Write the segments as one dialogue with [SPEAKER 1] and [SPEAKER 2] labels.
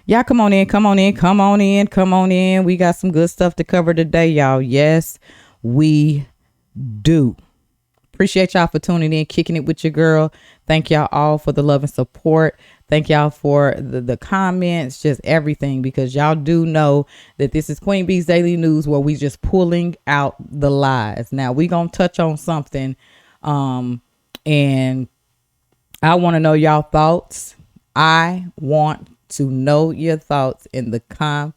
[SPEAKER 1] Y'all come on in, come on in, come on in, come on in. We got some good stuff to cover today, y'all. Yes, we do. Appreciate y'all for tuning in, kicking it with your girl. Thank y'all all for the love and support. Thank y'all for the comments, just everything, because y'all do know that this is Queen Bee's Daily News, where we just pulling out the lies. Now we gonna touch on something, and I want to know y'all thoughts. I want to know your thoughts in the comment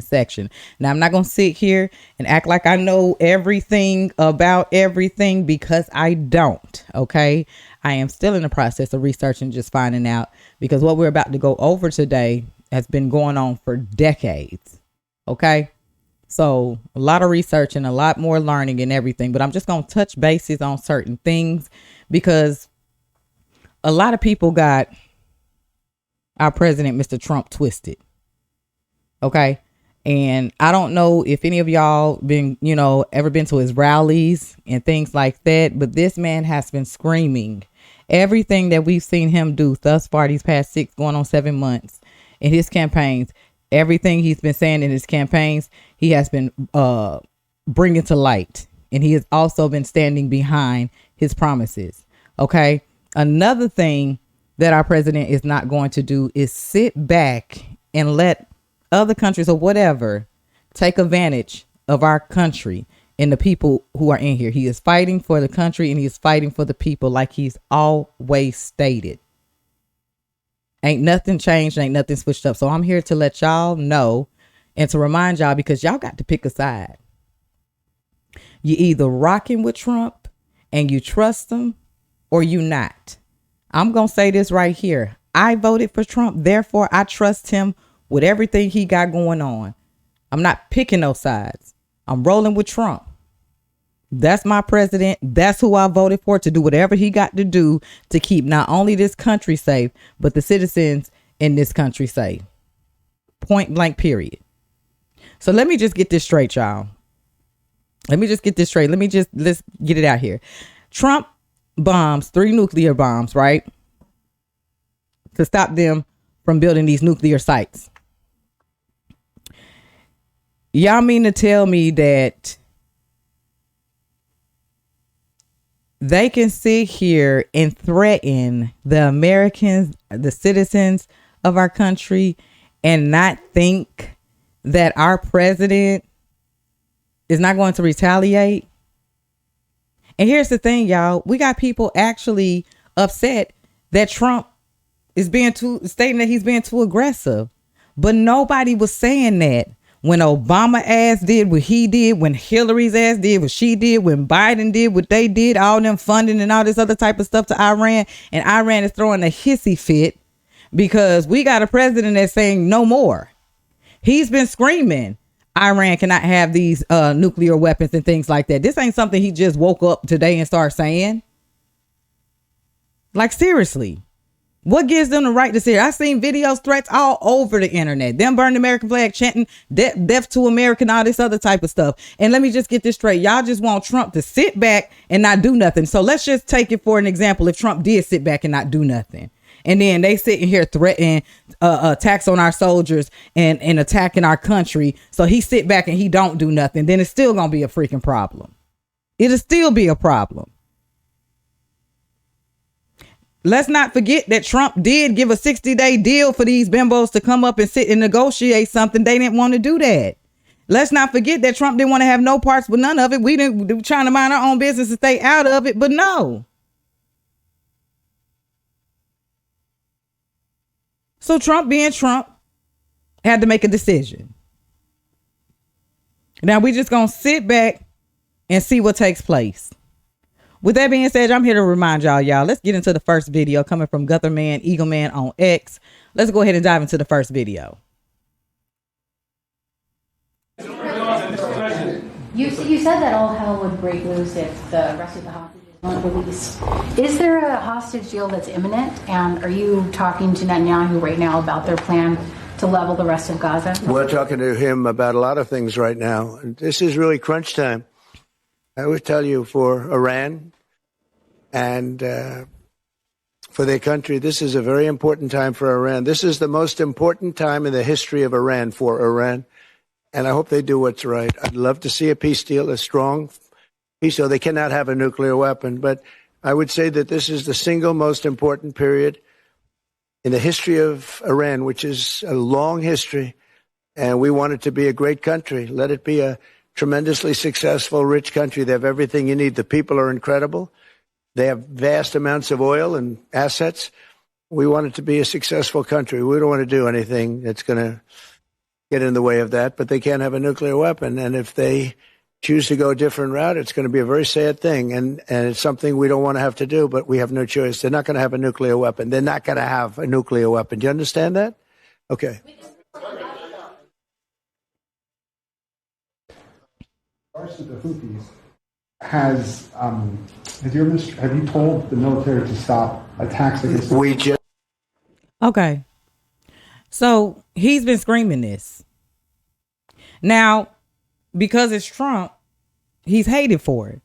[SPEAKER 1] section. Now, I'm not going to sit here and act like I know everything about everything, because I don't. Okay. I am still in the process of researching, just finding out, because what we're about to go over today has been going on for decades. Okay. So a lot of research and a lot more learning and everything, but I'm just going to touch bases on certain things, because a lot of people got our president, Mr. Trump, twisted. Okay. And I don't know if any of y'all been, ever been to his rallies and things like that, but this man has been screaming everything that we've seen him do thus far these past 6 going on 7 months in his campaigns. Everything he's been saying in his campaigns, he has been bringing to light. And he has also been standing behind his promises. Okay. Another thing that our president is not going to do is sit back and let other countries or whatever take advantage of our country and the people who are in here. He is fighting for the country, and he is fighting for the people, like he's always stated. Ain't nothing changed, ain't nothing switched up. So I'm here to let y'all know and to remind y'all, because y'all got to pick a side. You either rocking with Trump and you trust him, or you not. I'm going to say this right here. I voted for Trump. Therefore, I trust him with everything he got going on. I'm not picking no sides. I'm rolling with Trump. That's my president. That's who I voted for, to do whatever he got to do to keep not only this country safe, but the citizens in this country safe. Point blank, period. So let me just get this straight, y'all. Let's get it out here. Trump bombs 3 nuclear bombs, right? To stop them from building these nuclear sites. Y'all mean to tell me that they can sit here and threaten the Americans, the citizens of our country, and not think that our president is not going to retaliate? And here's the thing, y'all. We got people actually upset that Trump is stating that he's being too aggressive. But nobody was saying that when Obama ass did what he did, when Hillary's ass did what she did, when Biden did what they did, all them funding and all this other type of stuff to Iran. And Iran is throwing a hissy fit because we got a president that's saying no more. He's been screaming Iran cannot have these nuclear weapons and things like that. This ain't something he just woke up today and started saying. Like, seriously, what gives them the right to say it? I've seen videos, threats all over the internet. Them burning the American flag, chanting death to America and all this other type of stuff. And let me just get this straight. Y'all just want Trump to sit back and not do nothing. So let's just take it for an example. If Trump did sit back and not do nothing, and then they sitting here threatening attacks on our soldiers and attacking our country, so he sit back and he don't do nothing, then it's still going to be a freaking problem. It'll still be a problem. Let's not forget that Trump did give a 60-day deal for these bimbos to come up and sit and negotiate something. They didn't want to do that. Let's not forget that Trump didn't want to have no parts with none of it. We didn't trying to mind our own business and stay out of it, but no. So Trump, being Trump, had to make a decision. Now we just going to sit back and see what takes place. With that being said, I'm here to remind y'all, let's get into the first video coming from Gutherman, Eagle Man on X. Let's go ahead and dive into the first video.
[SPEAKER 2] You said that all hell would break loose if the rest of the hostages weren't released. Is there a hostage deal that's imminent? And are you talking to Netanyahu right now about their plan to level the rest of Gaza?
[SPEAKER 3] We're talking to him about a lot of things right now. This is really crunch time. I would tell you, for Iran and for their country. This is a very important time for Iran. This is the most important time in the history of Iran for Iran. And I hope they do what's right. I'd love to see a peace deal, a strong peace deal. They cannot have a nuclear weapon. But I would say that this is the single most important period in the history of Iran, which is a long history. And we want it to be a great country. Let it be a tremendously successful, rich country. They have everything you need. The people are incredible. They have vast amounts of oil and assets. We want it to be a successful country. We don't want to do anything that's going to get in the way of that, but they can't have a nuclear weapon. And if they choose to go a different route, it's going to be a very sad thing. And it's something we don't want to have to do, but we have no choice. They're not going to have a nuclear weapon. They're not going to have a nuclear weapon. Do you understand that? Okay.
[SPEAKER 4] The Houthis have you told the military to stop attacks against them?
[SPEAKER 1] Okay. So he's been screaming this. Now, because it's Trump, he's hated for it.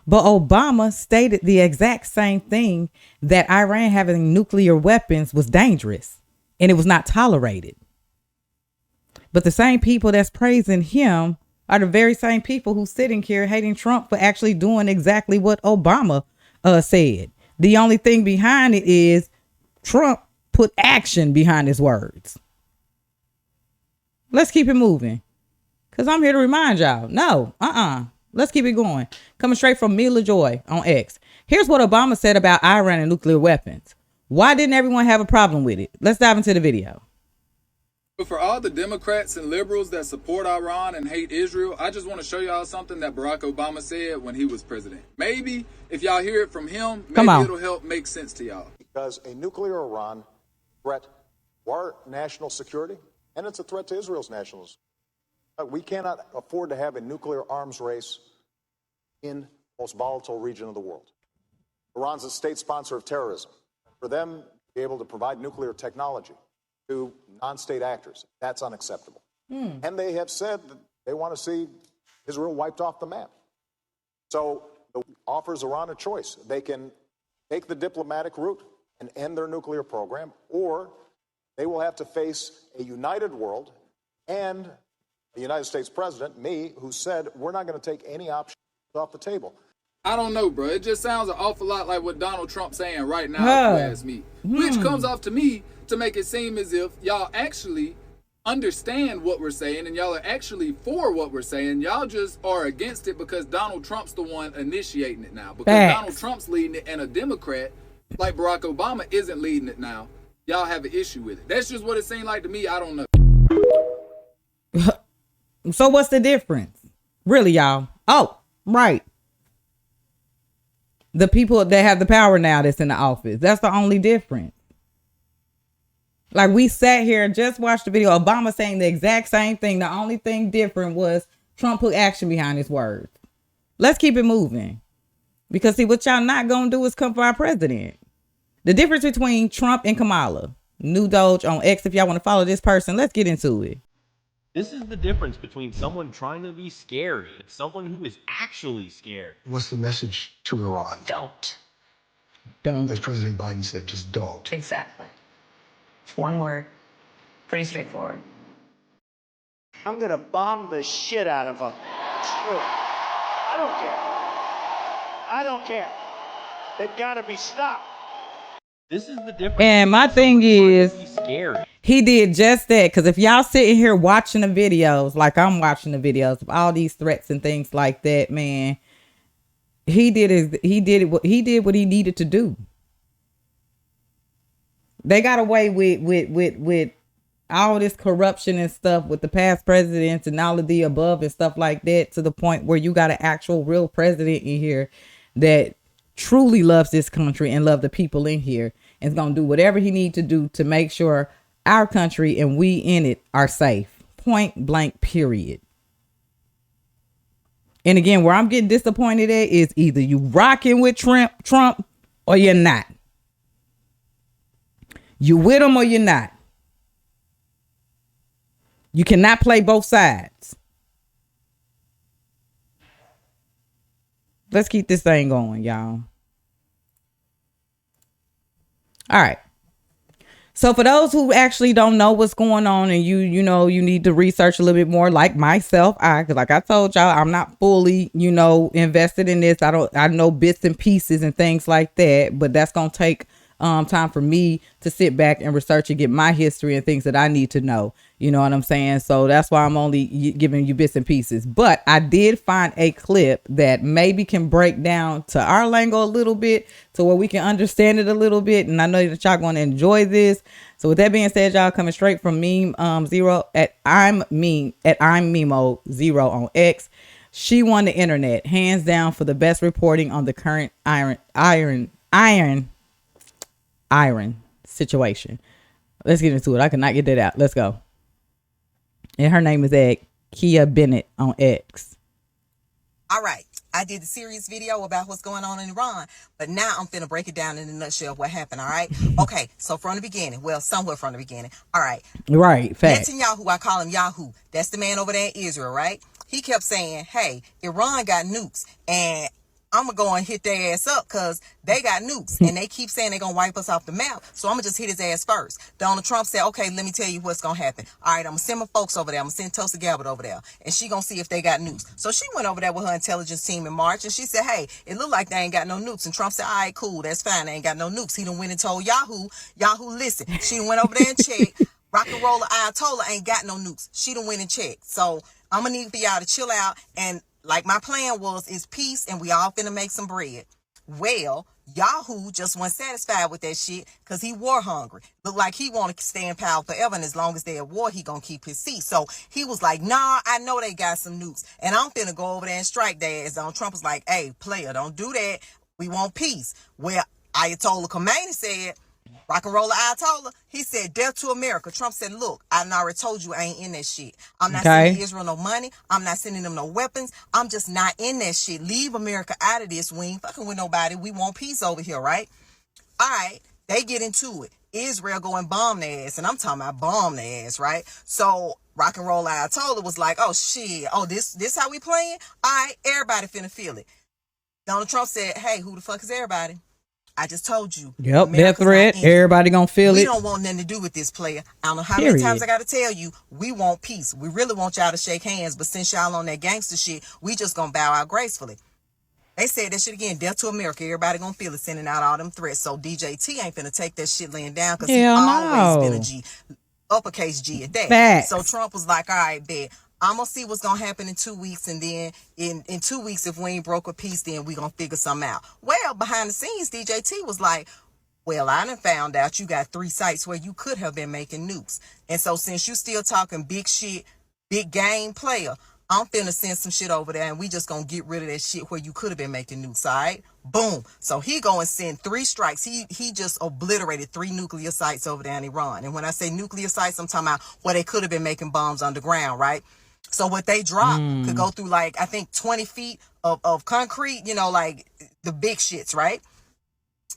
[SPEAKER 1] But Obama stated the exact same thing, that Iran having nuclear weapons was dangerous and it was not tolerated. But the same people that's praising him are the very same people who sitting here hating Trump for actually doing exactly what Obama said. The only thing behind it is Trump put action behind his words. Let's keep it moving, because I'm here to remind y'all. No, let's keep it going. Coming straight from Mila Joy on X. Here's what Obama said about Iran and nuclear weapons. Why didn't everyone have a problem with it? Let's dive into the video.
[SPEAKER 5] But for all the Democrats and liberals that support Iran and hate Israel, I just want to show y'all something that Barack Obama said when he was president. Maybe if y'all hear it from him, maybe it'll help make sense to y'all.
[SPEAKER 6] Because a nuclear Iran threat to our national security, and it's a threat to Israel's national security. We cannot afford to have a nuclear arms race in the most volatile region of the world. Iran's a state sponsor of terrorism. For them to be able to provide nuclear technology to non-state actors, that's unacceptable. And they have said that they want to see Israel wiped off the map. So it offers Iran a choice. They can take the diplomatic route and end their nuclear program, or they will have to face a united world and the United States president, me, who said we're not going to take any options off the table.
[SPEAKER 5] I don't know, bro. It just sounds an awful lot like what Donald Trump's saying right now, if you ask me. Which comes off to me to make it seem as if y'all actually understand what we're saying and y'all are actually for what we're saying. Y'all just are against it because Donald Trump's the one initiating it now. Because Donald Trump's leading it and a Democrat like Barack Obama isn't leading it now. Y'all have an issue with it. That's just what it seemed like to me. I don't know.
[SPEAKER 1] So what's the difference? Really, y'all? Oh, right. The people that have the power now that's in the office. That's the only difference. Like, we sat here and just watched the video. Obama saying the exact same thing. The only thing different was Trump put action behind his words. Let's keep it moving. Because see, what y'all not going to do is come for our president. The difference between Trump and Kamala. New Doge on X. If y'all want to follow this person, let's get into it.
[SPEAKER 7] This is the difference between someone trying to be scary and someone who is actually scared.
[SPEAKER 8] What's the message to Iran?
[SPEAKER 9] Don't.
[SPEAKER 8] As President Biden said, just don't.
[SPEAKER 9] Exactly. One word. Pretty straightforward.
[SPEAKER 10] I'm gonna bomb the shit out of them. I don't care. I don't care. They've got to be stopped.
[SPEAKER 7] This is the difference.
[SPEAKER 1] And my thing is,
[SPEAKER 7] scary.
[SPEAKER 1] He did just that. Because if y'all sitting here watching the videos, like I'm watching the videos of all these threats and things like that, man, he did what he needed to do. They got away with all this corruption and stuff with the past presidents and all of the above and stuff like that, to the point where you got an actual real president in here that truly loves this country and love the people in here and is going to do whatever he needs to do to make sure our country and we in it are safe. Point blank, period. And again, where I'm getting disappointed at is either you rocking with Trump or you're not. You with him or you're not. You cannot play both sides. Let's keep this thing going, y'all. All right. So for those who actually don't know what's going on and you know, you need to research a little bit more, like myself, like I told y'all, I'm not fully, invested in this. I know bits and pieces and things like that, but that's going to take time for me to sit back and research and get my history and things that I need to know. You know what I'm saying? So that's why I'm only giving you bits and pieces. But I did find a clip that maybe can break down to our lingo a little bit to where we can understand it a little bit. And I know that y'all going to enjoy this. So with that being said, y'all, coming straight from meme zero at I'm Memo zero on X. She won the internet hands down for the best reporting on the current iron situation. Let's get into it. I cannot get that out. Let's go. And her name is Kia Bennett on X.
[SPEAKER 11] All right. I did the serious video about what's going on in Iran, but now I'm finna break it down in a nutshell of what happened, all right? Okay, so from the beginning, well, somewhere from the beginning, all right.
[SPEAKER 1] Right, fact.
[SPEAKER 11] Netanyahu, I call him Yahoo. That's the man over there in Israel, right? He kept saying, hey, Iran got nukes, and I'm going to go and hit their ass up because they got nukes, and they keep saying they're going to wipe us off the map, so I'm going to just hit his ass first. Donald Trump said, okay, let me tell you what's going to happen. All right, I'm going to send my folks over there. I'm going to send Tulsi Gabbard over there, and she going to see if they got nukes. So she went over there with her intelligence team in March, and she said, hey, it look like they ain't got no nukes. And Trump said, all right, cool, that's fine. They ain't got no nukes. He done went and told Yahoo, listen. She done went over there and checked. Rock and Roller Ayatollah ain't got no nukes. She done went and checked. So I'm going to need for y'all to chill out. And like my plan is peace, and we all finna make some bread. Well, Yahoo just wasn't satisfied with that shit because he war hungry. Look like he want to stay in power forever, and as long as they at war, he gonna keep his seat. So he was like, nah, I know they got some nukes, and I'm finna go over there and strike their ass. Donald Trump was like, hey, player, don't do that. We want peace. Well, Ayatollah Khomeini said, Rock and Roller Ayatollah, he said, death to America. Trump said, look, I already told you I ain't in that shit. I'm not sending Israel no money. I'm not sending them no weapons. I'm just not in that shit. Leave America out of this. We ain't fucking with nobody. We want peace over here, right? All right, they get into it. Israel go and bomb their ass, and I'm talking about bomb their ass, right? So Rock and Roll Ayatollah was like, oh shit, oh this how we playing? All right, everybody finna feel it. Donald Trump said, hey, who the fuck is everybody? I just told you.
[SPEAKER 1] Yep, death threat. Everybody gonna feel it.
[SPEAKER 11] We don't want nothing to do with this, player. I don't know how many times I gotta tell you, we want peace. We really want y'all to shake hands, but since y'all on that gangster shit, we just gonna bow out gracefully. They said that shit again, death to America. Everybody gonna feel it, sending out all them threats. So DJT ain't finna take that shit laying down because he always been a G, uppercase G at that.
[SPEAKER 1] Facts.
[SPEAKER 11] So Trump was like, all right, bet. I'm gonna see what's gonna happen in 2 weeks, and then in 2 weeks, if we ain't broke a peace, then we gonna figure something out. Well, behind the scenes, DJT was like, well, I done found out you got 3 sites where you could have been making nukes. And so since you still talking big shit, big game player, I'm finna send some shit over there, and we just gonna get rid of that shit where you could have been making nukes, all right? Boom. So he go and send 3 strikes. He just obliterated 3 nuclear sites over there in Iran. And when I say nuclear sites, I'm talking about where they could have been making bombs underground, right? So what they drop could go through, like, I think 20 feet of concrete, like the big shits, right?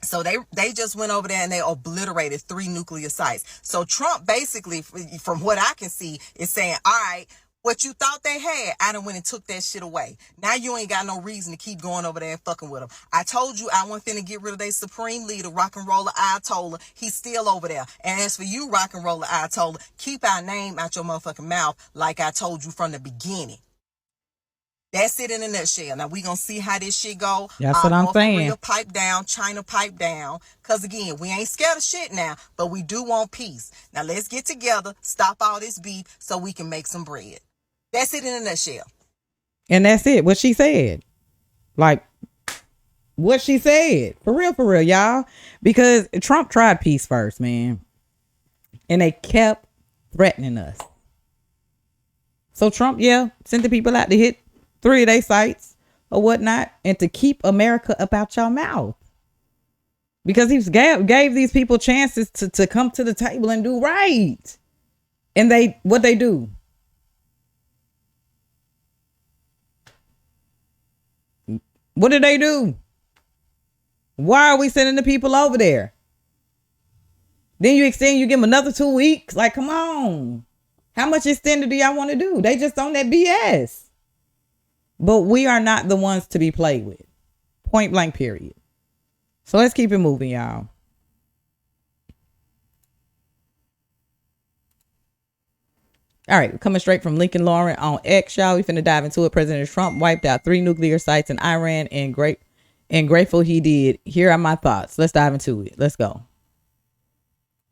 [SPEAKER 11] So they just went over there and they obliterated 3 nuclear sites. So Trump basically, from what I can see, is saying, all right, what you thought they had, I done went and took that shit away. Now you ain't got no reason to keep going over there and fucking with them. I told you I wasn't finna get rid of their supreme leader, Rock and Roller Ayatollah. He's still over there. And as for you, Rock and Roller Ayatollah, keep our name out your motherfucking mouth like I told you from the beginning. That's it in a nutshell. Now we gonna see how this shit go.
[SPEAKER 1] That's what I'm saying.
[SPEAKER 11] Korea pipe down, China pipe down. Cause again, we ain't scared of shit now, but we do want peace. Now let's get together, stop all this beef so we can make some bread. That's it in a nutshell.
[SPEAKER 1] And that's it. What she said. Like, what she said. For real, y'all. Because Trump tried peace first, man. And they kept threatening us. So Trump, sent the people out to hit 3 of their sites or whatnot. And to keep America up out your mouth. Because he gave these people chances to come to the table and do right. And what they do? What did they do? Why are we sending the people over there? Then you give them another 2 weeks. Like, come on. How much extended do y'all want to do? They just on that BS. But we are not the ones to be played with. Point blank, period. So let's keep it moving, y'all. All right, coming straight from Lincoln Lauren on X, y'all. We finna dive into it. President Trump wiped out 3 nuclear sites in Iran, and grateful he did. Here are my thoughts. Let's dive into it. Let's go.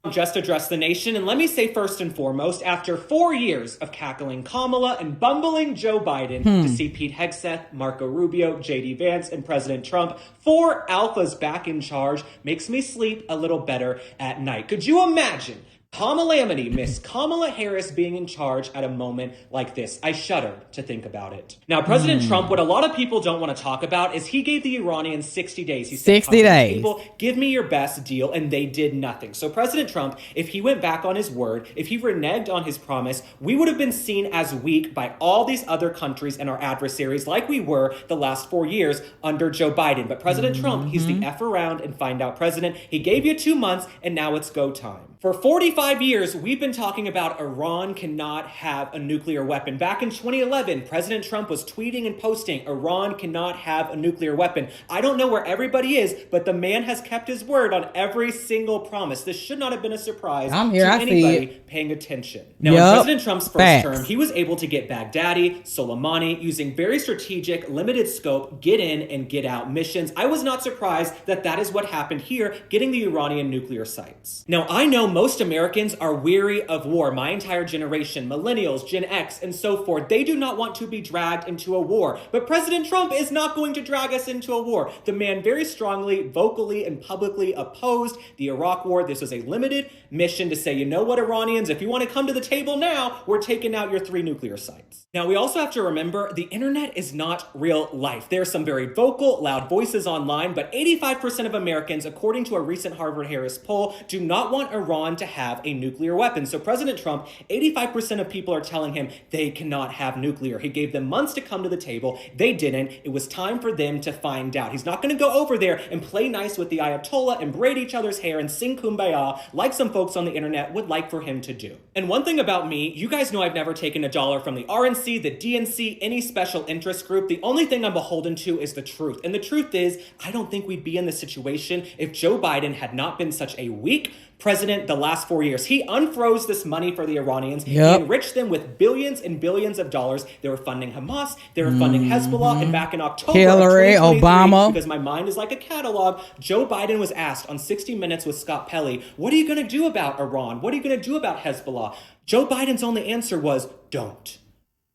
[SPEAKER 12] Just address the nation, and let me say first and foremost, after 4 years of cackling Kamala and bumbling Joe Biden, to see Pete Hegseth, Marco Rubio, J.D. Vance, and President Trump, 4 alphas back in charge, makes me sleep a little better at night. Could you imagine Kamalamity, Miss Kamala Harris being in charge at a moment like this? I shudder to think about it. Now, President Trump, what a lot of people don't want to talk about is he gave the Iranians 60 days. He said,
[SPEAKER 1] 60 days.
[SPEAKER 12] People, give me your best deal, and they did nothing. So President Trump, if he went back on his word, if he reneged on his promise, we would have been seen as weak by all these other countries and our adversaries like we were the last 4 years under Joe Biden. But President Trump, he's the F around and find out president. He gave you 2 months, and now it's go time. For 45 years, we've been talking about Iran cannot have a nuclear weapon. Back in 2011, President Trump was tweeting and posting, Iran cannot have a nuclear weapon. I don't know where everybody is, but the man has kept his word on every single promise. This should not have been a surprise
[SPEAKER 1] I'm here,
[SPEAKER 12] to
[SPEAKER 1] I see
[SPEAKER 12] anybody
[SPEAKER 1] it.
[SPEAKER 12] paying attention. Now, in President Trump's first term, he was able to get Baghdadi, Soleimani, using very strategic, limited scope, get in and get out missions. I was not surprised that that is what happened here, getting the Iranian nuclear sites. Now, I know most Americans are weary of war. My entire generation, millennials, Gen X, and so forth, they do not want to be dragged into a war. But President Trump is not going to drag us into a war. The man very strongly, vocally, and publicly opposed the Iraq war. This was a limited mission to say, you know what, Iranians, if you want to come to the table now, we're taking out your 3 nuclear sites. Now, we also have to remember the internet is not real life. There are some very vocal, loud voices online, but 85% of Americans, according to a recent Harvard-Harris poll, do not want Iran to have a nuclear weapon. So President Trump, 85% of people are telling him they cannot have nuclear. He gave them months to come to the table. They didn't. It was time for them to find out. He's not going to go over there and play nice with the Ayatollah and braid each other's hair and sing Kumbaya like some folks on the internet would like for him to do. And one thing about me, you guys know I've never taken a dollar from the RNC, the DNC, any special interest group. The only thing I'm beholden to is the truth. And the truth is, I don't think we'd be in this situation if Joe Biden had not been such a weak president the last 4 years. He unfroze this money for the Iranians. He enriched them with billions and billions of dollars. They were funding Hamas. They were funding Hezbollah. And back in October
[SPEAKER 1] Hillary,
[SPEAKER 12] of 2023,
[SPEAKER 1] Obama.
[SPEAKER 12] because my mind is like a catalog, Joe Biden was asked on 60 Minutes with Scott Pelley, what are you going to do about Iran? What are you going to do about Hezbollah? Joe Biden's only answer was, don't.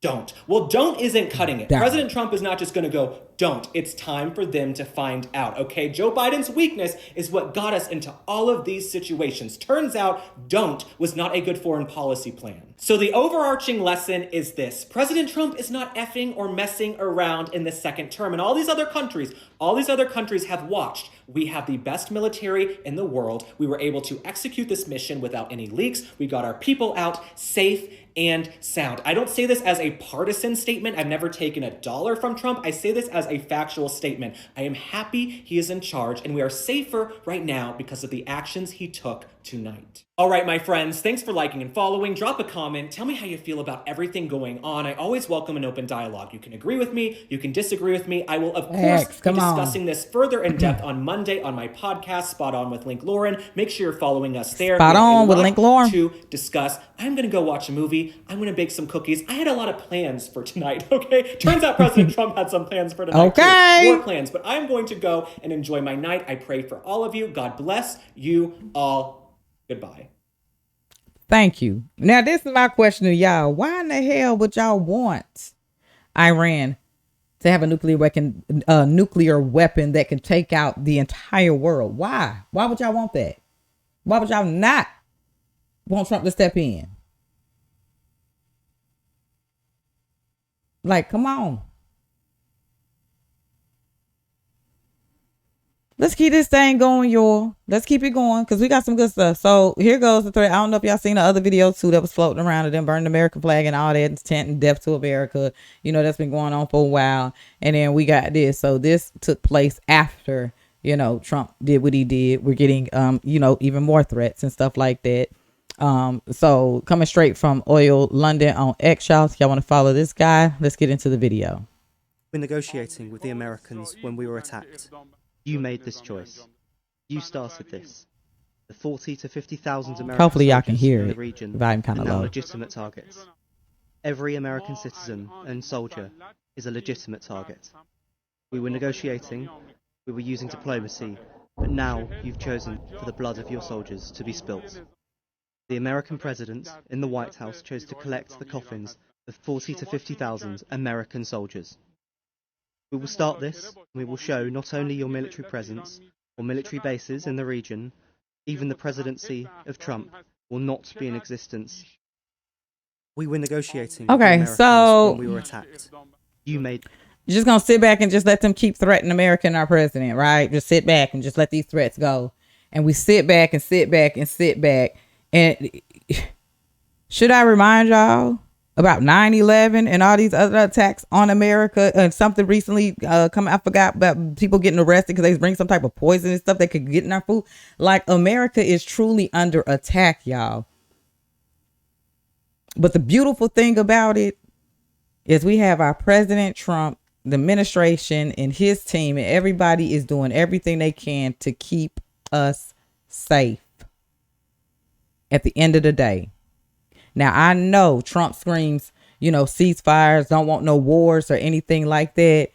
[SPEAKER 12] Don't. Well, don't isn't cutting it. President Trump is not just going to go, don't. It's time for them to find out, okay? Joe Biden's weakness is what got us into all of these situations. Turns out, don't was not a good foreign policy plan. So the overarching lesson is this. President Trump is not effing or messing around in the second term. And all these other countries have watched. We have the best military in the world. We were able to execute this mission without any leaks. We got our people out safe and sound. I don't say this as a partisan statement. I've never taken a dollar from Trump. I say this as a factual statement. I am happy he is in charge, and we are safer right now because of the actions he took tonight. All right, my friends, thanks for liking and following. Drop a comment. Tell me how you feel about everything going on. I always welcome an open dialogue. You can agree with me. You can disagree with me. I will, of course, be discussing this further in depth on Monday on my podcast, Spot On with Link Lauren. Make sure you're following us there.
[SPEAKER 1] Spot On with Link Lauren.
[SPEAKER 12] To discuss. I'm going to go watch a movie. I'm going to bake some cookies. I had a lot of plans for tonight, okay? Turns out President Trump had some plans for tonight,
[SPEAKER 1] okay.
[SPEAKER 12] Too. More plans, but I'm going to go and enjoy my night. I pray for all of you. God bless you all. Goodbye.
[SPEAKER 1] Thank you. Now, this is my question to y'all. Why in the hell would y'all want Iran to have a nuclear weapon that can take out the entire world? Why? Why would y'all want that? Why would y'all not want Trump to step in? Like, come on. Let's keep this thing going, y'all. Let's keep it going because we got some good stuff. So here goes the thread. I don't know if y'all seen the other video too that was floating around of them burning the American flag and all that, intent and death to America. You know, that's been going on for a while. And then we got this. So this took place after, you know, Trump did what he did. We're getting, you know, even more threats and stuff like that. So coming straight from Oil London on X, y'all want to follow this guy? Let's get into the video.
[SPEAKER 13] We're negotiating with the Americans when we were attacked. You made this choice. You started this. The 40 to 50,000 American
[SPEAKER 1] hopefully y'all can hear
[SPEAKER 13] in the
[SPEAKER 1] it.
[SPEAKER 13] region
[SPEAKER 1] Volume kind of
[SPEAKER 13] are now
[SPEAKER 1] low.
[SPEAKER 13] legitimate targets. Every American citizen and soldier is a legitimate target. We were negotiating, we were using diplomacy, but now you've chosen for the blood of your soldiers to be spilt. The American president in the White House chose to collect the coffins of 40 to 50,000 American soldiers. We will start this, and we will show not only your military presence or military bases in the region, even the presidency of Trump will not be in existence. We were negotiating with the Americans when we were attacked. You made...
[SPEAKER 1] You're just going to sit back and just let them keep threatening America and our president, right? Just sit back and just let these threats go. And we sit back and sit back and sit back. And should I remind y'all about 9/11 and all these other attacks on America? And something recently I forgot about people getting arrested because they bring some type of poison and stuff that could get in our food. Like, America is truly under attack, y'all. But the beautiful thing about it is we have our President Trump, the administration, and his team, and everybody is doing everything they can to keep us safe at the end of the day. Now, I know Trump screams, ceasefires, don't want no wars or anything like that.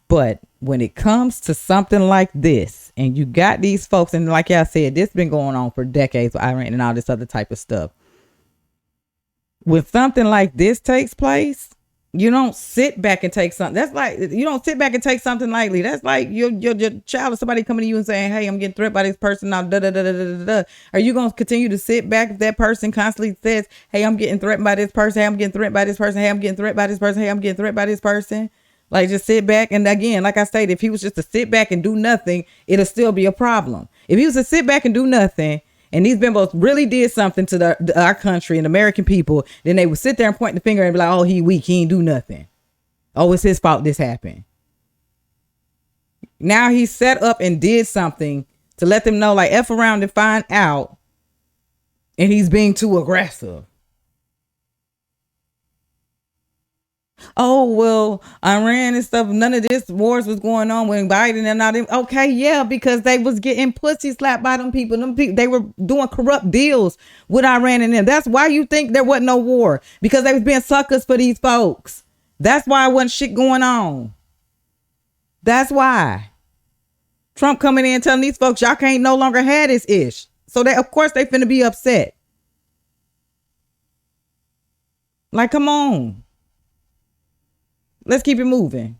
[SPEAKER 1] But when it comes to something like this, and you got these folks, and like I said, this been going on for decades with Iran and all this other type of stuff. When something like this takes place, you don't sit back and take something. That's like, you don't sit back and take something lightly. That's like your child or somebody coming to you and saying, hey, I'm getting threatened by this person now. Da, da, da, da, da, da. Are you going to continue to sit back if that person constantly says, hey, I'm getting threatened by this person. Hey, I'm getting threatened by this person. Hey, I'm getting threatened by this person. Hey, I'm getting threatened by this person. Like, just sit back. And again, like I stated, if he was just to sit back and do nothing, it'll still be a problem. If he was to sit back and do nothing, and these bimbos really did something to our country and American people, then they would sit there and point the finger and be like, oh, he weak. He ain't do nothing. Oh, it's his fault this happened. Now he set up and did something to let them know, like, F around and find out. And he's being too aggressive. Oh, well, Iran and stuff, none of this wars was going on when Biden and all them. Okay, yeah, because they was getting pussy slapped by them people. They were doing corrupt deals with Iran and them. That's why you think there wasn't no war, because they was being suckers for these folks. That's why wasn't shit going on. That's why. Trump coming in telling these folks, y'all can't no longer have this ish. So of course they finna be upset. Like, come on. Let's keep it moving.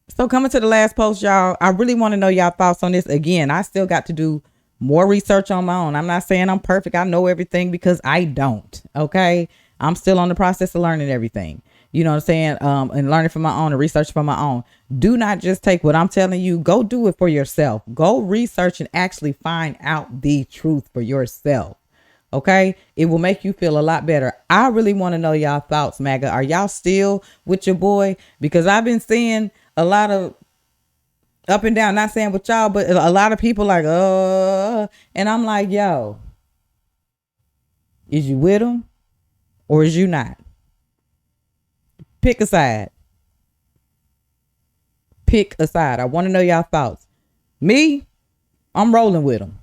[SPEAKER 1] So coming to the last post, y'all, I really want to know y'all thoughts on this. Again, I still got to do more research on my own. I'm not saying I'm perfect. I know everything, because I don't. Okay. I'm still on the process of learning everything. You know what I'm saying? And learning from my own and research from my own. Do not just take what I'm telling you. Go do it for yourself. Go research and actually find out the truth for yourself. Okay, it will make you feel a lot better. I really want to know y'all thoughts, MAGA. Are y'all still with your boy? Because I've been seeing a lot of up and down, not saying with y'all, but a lot of people like, and I'm like, yo, is you with him or is you not? Pick a side. Pick a side. I want to know y'all thoughts. Me, I'm rolling with him.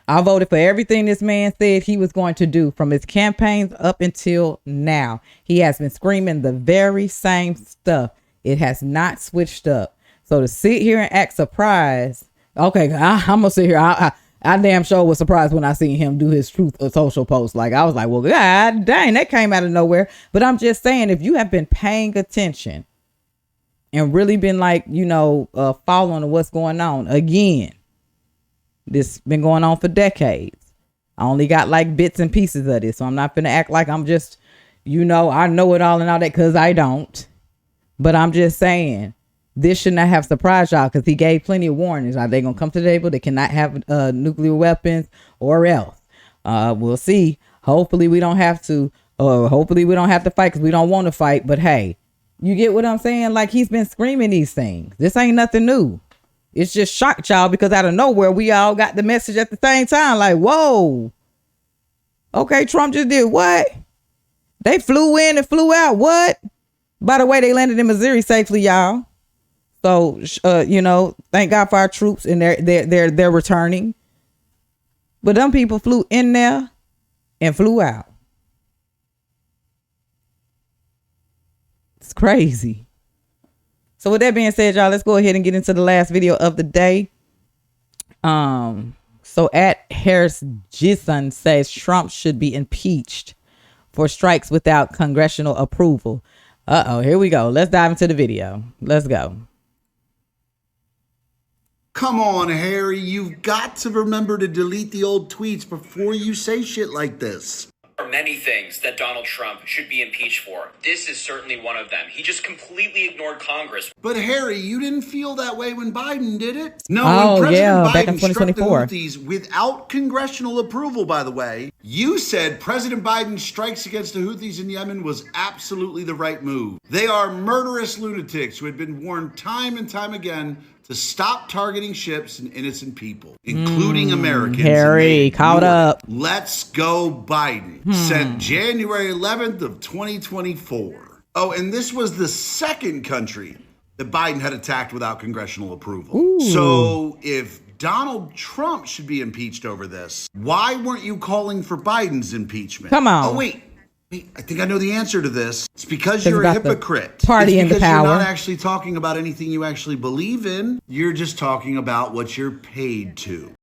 [SPEAKER 1] I voted for everything this man said he was going to do from his campaigns up until now. He has been screaming the very same stuff. It has not switched up. So to sit here and act surprised. Okay, I'm going to sit here. I damn sure was surprised when I seen him do his truth or social post. Like, I was like, well, God dang, that came out of nowhere. But I'm just saying, if you have been paying attention and really been like, following what's going on, again, this been going on for decades. I only got like bits and pieces of this, so I'm not gonna act like I'm just, I know it all and all that, because I don't. But I'm just saying, this should not have surprised y'all, because he gave plenty of warnings. Are they gonna come to the table? They cannot have nuclear weapons, or else. We'll see. Hopefully we don't have to. Hopefully we don't have to fight, because we don't want to fight. But hey, you get what I'm saying? Like, he's been screaming these things. This ain't nothing new. It's just shocked y'all, because out of nowhere, we all got the message at the same time. Like, whoa. Okay, Trump just did what? They flew in and flew out. What? By the way, they landed in Missouri safely, y'all. So, thank God for our troops, and they're returning. But them people flew in there and flew out. It's crazy. So with that being said, y'all, let's go ahead and get into the last video of the day. So at Harris Gison says Trump should be impeached for strikes without congressional approval. Here we go. Let's dive into the video. Let's go.
[SPEAKER 14] Come on, Harry. You've got to remember to delete the old tweets before you say shit like this.
[SPEAKER 15] There are many things that Donald Trump should be impeached for. This is certainly one of them. He just completely ignored Congress.
[SPEAKER 14] But Harry, you didn't feel that way when Biden did it? No,
[SPEAKER 1] Oh,
[SPEAKER 14] when President
[SPEAKER 1] yeah,
[SPEAKER 14] Biden
[SPEAKER 1] back in
[SPEAKER 14] struck the
[SPEAKER 1] 2024.
[SPEAKER 14] Houthis without congressional approval, by the way, you said President Biden's strikes against the Houthis in Yemen was absolutely the right move. They are murderous lunatics who had been warned time and time again to stop targeting ships and innocent people, including Americans.
[SPEAKER 1] Harry, caught up.
[SPEAKER 14] Let's go Biden. Sent January 11th of 2024. Oh, and this was the second country that Biden had attacked without congressional approval.
[SPEAKER 1] Ooh.
[SPEAKER 14] So if Donald Trump should be impeached over this, why weren't you calling for Biden's impeachment?
[SPEAKER 1] Come on.
[SPEAKER 14] Oh, wait, I think I know the answer to this. It's because you're a
[SPEAKER 1] about the
[SPEAKER 14] hypocrite.
[SPEAKER 1] party
[SPEAKER 14] it's
[SPEAKER 1] in the
[SPEAKER 14] because
[SPEAKER 1] power.
[SPEAKER 14] you're not actually talking about anything you actually believe in. You're just talking about what you're paid to.